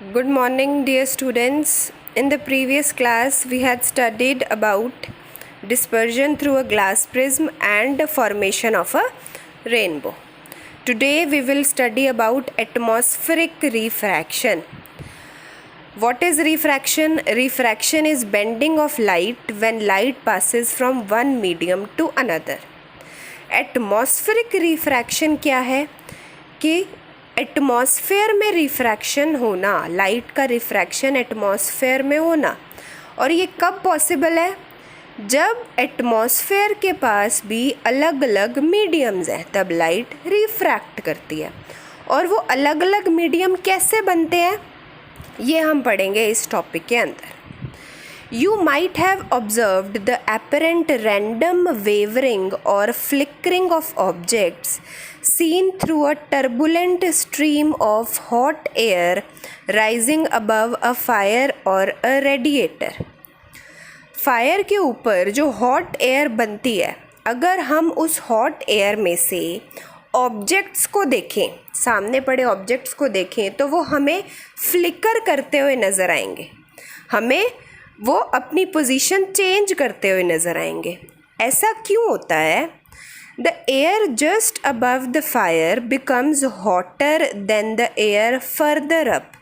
Good morning, dear students. In the previous class, we had studied about dispersion through a glass prism and the formation of a rainbow. Today, we will study about atmospheric refraction. What is refraction? Refraction is bending of light when light passes from one medium to another. Atmospheric refraction क्या है कि atmosphere में refraction होना, light का refraction atmosphere में होना, और ये कब पॉसिबल है? जब एटमॉस्फेयर के पास भी अलग अलग मीडियम्स हैं तब लाइट रिफ्रैक्ट करती है। और वो अलग अलग मीडियम कैसे बनते हैं ये हम पढ़ेंगे इस टॉपिक के अंदर। You might have observed the apparent random wavering or flickering of objects seen through a turbulent stream of hot air rising above a fire or a radiator. Fire के ऊपर जो हॉट एयर बनती है, अगर हम उस हॉट एयर में से ऑब्जेक्ट्स को देखें, सामने पड़े ऑब्जेक्ट्स को देखें, तो वो हमें फ्लिकर करते हुए नज़र आएंगे, हमें वो अपनी पोजीशन चेंज करते हुए नज़र आएंगे। ऐसा क्यों होता है? The air just above the fire becomes hotter then the air further up.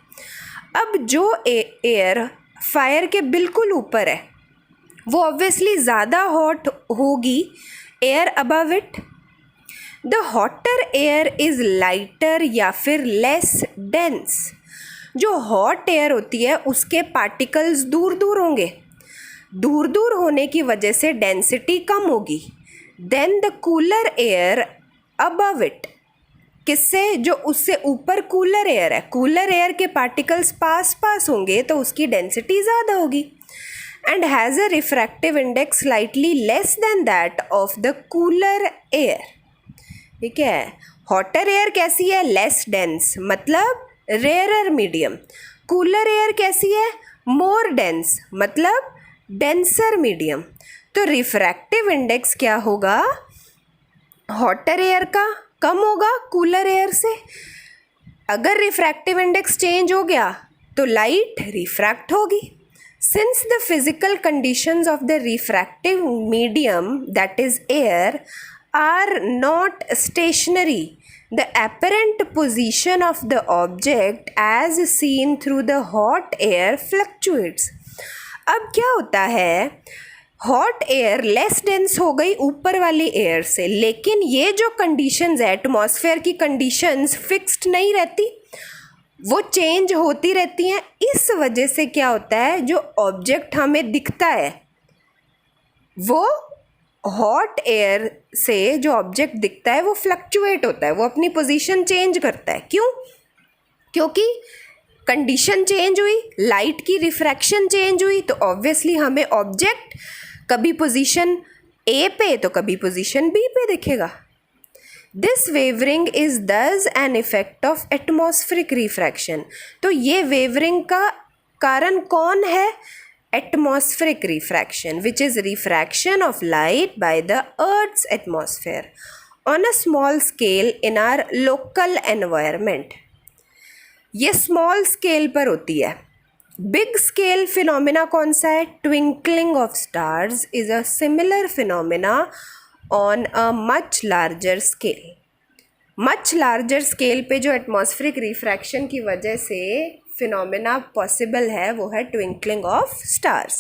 अब जो एयर फायर के बिल्कुल ऊपर है वो ऑब्वियसली ज़्यादा हॉट होगी air above it. The hotter air is lighter या फिर लेस डेंस। जो हॉट एयर होती है उसके पार्टिकल्स दूर दूर होंगे, दूर दूर होने की वजह से डेंसिटी कम होगी। Then the cooler air above it, किससे? जो उससे ऊपर कूलर एयर है, कूलर एयर के पार्टिकल्स पास पास होंगे तो उसकी डेंसिटी ज़्यादा होगी। And has a refractive index slightly less than that of the cooler air. ठीक है, हॉटर एयर कैसी है? लेस डेंस, मतलब रेयरर मीडियम। कूलर एयर कैसी है? मोर डेंस, मतलब डेंसर मीडियम। तो रिफ्रैक्टिव इंडेक्स क्या होगा? हॉटर एयर का कम होगा कूलर एयर से। अगर रिफ्रैक्टिव इंडेक्स चेंज हो गया तो लाइट रिफ्रैक्ट होगी। Since the physical conditions of the refractive medium that is air are not stationary, the apparent position of the object as seen through the hot air fluctuates. अब क्या होता है? Hot air less dense हो गई ऊपर वाली air से, लेकिन ये जो कंडीशंस है एटमॉस्फेयर की कंडीशंस फिक्स्ड नहीं रहती, वो चेंज होती रहती हैं। इस वजह से क्या होता है, जो ऑब्जेक्ट हमें दिखता है वो हॉट एयर से जो ऑब्जेक्ट दिखता है वो फ्लक्चुएट होता है, वो अपनी पोजीशन चेंज करता है। क्यों? क्योंकि कंडीशन चेंज हुई, लाइट की रिफ्रैक्शन चेंज हुई, तो ऑब्वियसली हमें ऑब्जेक्ट कभी पोजीशन ए पे तो कभी पोजीशन बी पे दिखेगा। दिस वेवरिंग इज दस an effect of atmospheric refraction. तो ये वेवरिंग का कारण कौन है? Atmospheric refraction, which is refraction of light by the Earth's atmosphere on a small scale in our local environment. ये small scale पर होती है। Big scale phenomena कौन सा है? Twinkling of stars is a similar phenomena on a much larger scale. Much larger scale पे जो atmospheric refraction की वजह से फिनोमेना पॉसिबल है वो है twinkling of stars.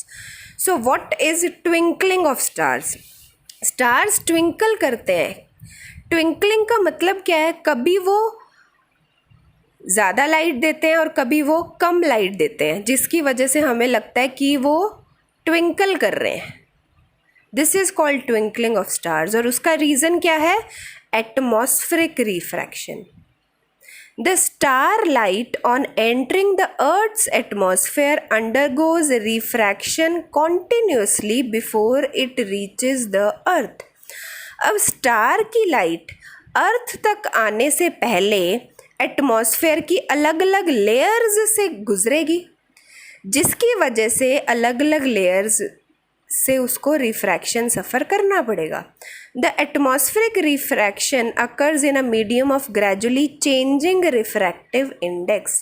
So what is twinkling of stars? Stars twinkle करते हैं। ट्विंकलिंग का मतलब क्या है? कभी वो ज़्यादा लाइट देते हैं और कभी वो कम लाइट देते हैं, जिसकी वजह से हमें लगता है कि वो ट्विंकल कर रहे हैं। This is called twinkling of stars. और उसका रीज़न क्या है? Atmospheric refraction. The starlight on entering the Earth's atmosphere undergoes refraction continuously before it reaches the Earth. अब स्टार की लाइट अर्थ तक आने से पहले एटमॉस्फेयर की अलग अलग लेयर्स से गुजरेगी, जिसकी वजह से अलग अलग लेयर्स से उसको रिफ्रैक्शन सफ़र करना पड़ेगा। The atmospheric refraction occurs in a medium of gradually changing refractive index.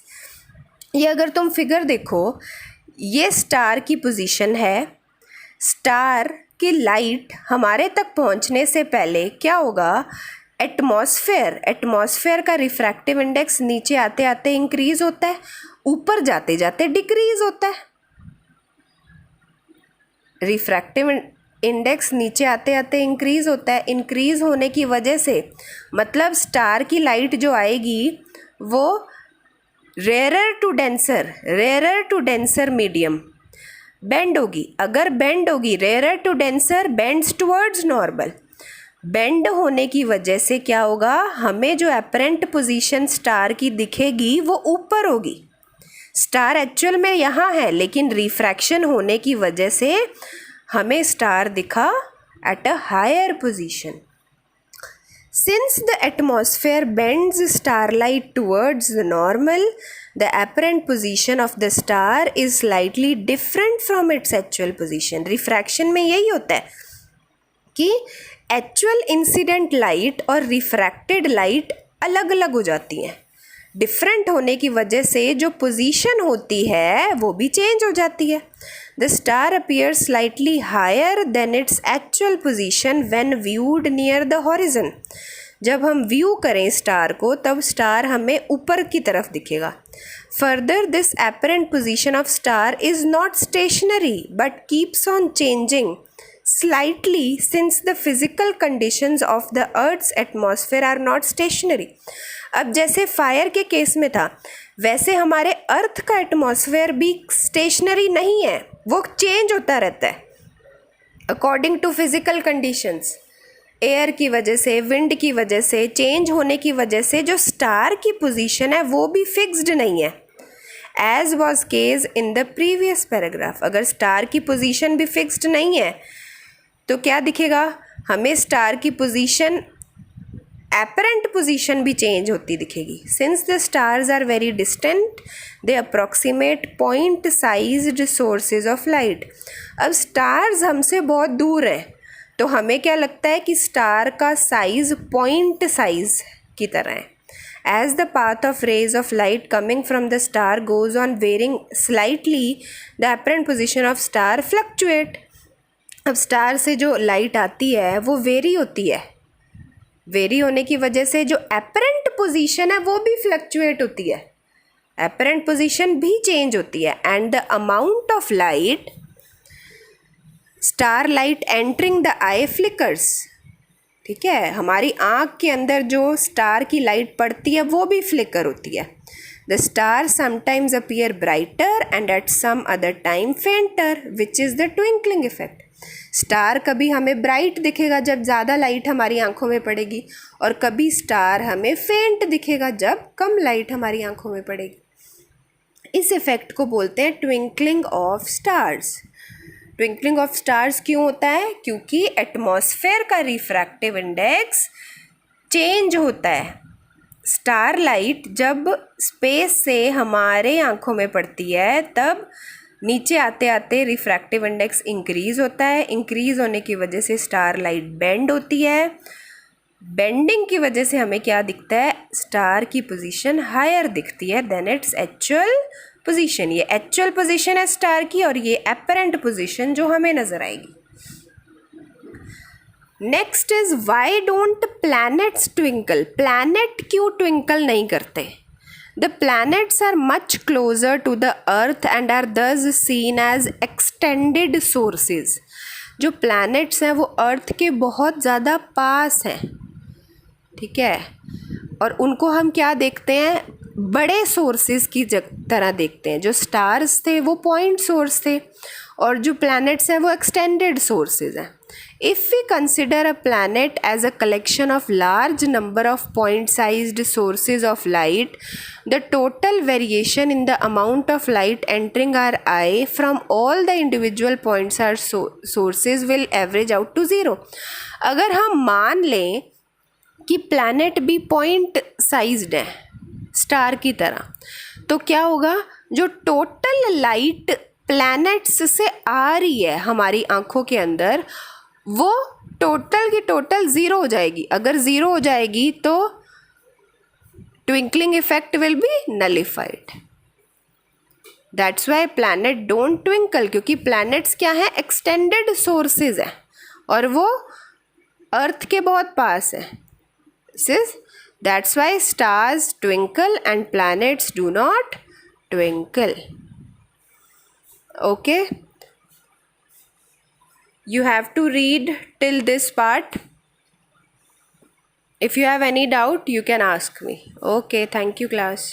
ये अगर तुम फिगर देखो, ये स्टार की पोजीशन है। स्टार की लाइट हमारे तक पहुंचने से पहले क्या होगा, एटमॉस्फेयर का रिफ्रैक्टिव इंडेक्स नीचे आते आते इंक्रीज होता है, ऊपर जाते जाते डिक्रीज होता है। रिफ्रैक्टिव इंडेक्स नीचे आते आते इंक्रीज होता है। इंक्रीज होने की वजह से मतलब स्टार की लाइट जो आएगी वो rarer to denser medium bend होगी। अगर बेंड होगी, rarer to denser bends towards normal. Bend होने की वजह से क्या होगा, हमें जो एपरेंट पोजीशन स्टार की दिखेगी वो ऊपर होगी। स्टार एक्चुअल में यहाँ है, लेकिन रिफ्रैक्शन होने की वजह से हमें स्टार दिखा at a higher position. Since the atmosphere bends starlight towards the normal, the apparent position of the star is slightly different from its actual position. Refraction में यही होता है कि एक्चुअल इंसिडेंट लाइट और रिफ्रैक्टेड लाइट अलग अलग हो जाती हैं। डिफरेंट होने की वजह से जो पोजीशन होती है वो भी चेंज हो जाती है। The star appears slightly higher than its actual position when viewed near the horizon. जब हम व्यू करें स्टार को तब स्टार हमें ऊपर की तरफ दिखेगा। Further this apparent position of star is not stationary but keeps on changing slightly since the physical conditions of the earth's atmosphere are not stationary. अब जैसे फायर के केस में था वैसे हमारे अर्थ का एटमॉस्फेयर भी स्टेशनरी नहीं है, वो चेंज होता रहता है according to physical conditions. Air की वजह से, विंड की वजह से, चेंज होने की वजह से जो स्टार की पोजीशन है वो भी फिक्स्ड नहीं है। As was case in the previous paragraph. अगर स्टार की पोजीशन भी फिक्स्ड नहीं है तो क्या दिखेगा, हमें स्टार की पोजीशन, एपरेंट पोजीशन भी चेंज होती दिखेगी। Since the stars are very distant they approximate point sized sources of light. अब स्टार्स हमसे बहुत दूर हैं तो हमें क्या लगता है कि स्टार का साइज पॉइंट साइज की तरह है। As the path of rays of light coming from the star goes on varying slightly, the apparent position of star fluctuate. अब स्टार से जो लाइट आती है वो वेरी होती है, वेरी होने की वजह से जो एपरेंट पोजीशन है वो भी फ्लक्चुएट होती है, एपरेंट पोजीशन भी चेंज होती है। And the amount of light, star light entering the I flickers. ठीक है, हमारी आँख के अंदर जो स्टार की लाइट पड़ती है वो भी फ्लिकर होती है। The star sometimes appear brighter and at some other time fainter which is the twinkling effect. Star कभी हमें ब्राइट दिखेगा जब ज़्यादा लाइट हमारी आंखों में पड़ेगी, और कभी स्टार हमें फेंट दिखेगा जब कम लाइट हमारी आंखों में पड़ेगी। इस इफ़ेक्ट को बोलते हैं twinkling of stars. Twinkling of stars क्यों होता है, क्योंकि एटमॉस्फेयर का रिफ्रैक्टिव इंडेक्स चेंज होता है। स्टार लाइट जब स्पेस से हमारे आंखों में पड़ती है तब नीचे आते आते रिफ्रैक्टिव इंडेक्स इंक्रीज़ होता है। इंक्रीज़ होने की वजह से स्टार लाइट बेंड होती है। बेंडिंग की वजह से हमें क्या दिखता है, स्टार की पोजीशन हायर दिखती है देन इट्स एक्चुअल पोजीशन। ये एक्चुअल पोजीशन है स्टार की और ये एपरेंट पोजीशन जो हमें नज़र आएगी। Next is why don't planets twinkle. Planet क्यों ट्विंकल नहीं करते? The planets are much closer to the earth and are thus seen as extended sources. जो planets हैं वो अर्थ के बहुत ज़्यादा पास हैं, ठीक है, और उनको हम क्या देखते हैं, बड़े सोर्सेज की तरह देखते हैं। जो स्टार्स थे वो पॉइंट सोर्स थे और जो प्लैनेट्स हैं वो एक्सटेंडेड सोर्सेज हैं। If we consider a planet as a collection of large number of point-sized sources of light, the total variation in the amount of light entering our eye from all the individual point-sized sources will average out to 0. अगर हम मान लें कि planet भी point sized है star की तरह, तो क्या होगा, जो टोटल लाइट प्लैनेट्स से आ रही है हमारी आँखों के अंदर वो टोटल की टोटल ज़ीरो हो जाएगी। अगर ज़ीरो हो जाएगी तो twinkling effect will be nullified. That's why planet don't twinkle, क्योंकि प्लैनेट्स क्या है, एक्सटेंडेड सोर्सेज है और वो अर्थ के बहुत पास है. That's why stars twinkle and planets do not twinkle. Okay, you have to read till this part. If you have any doubt, you can ask me. Okay, thank you class.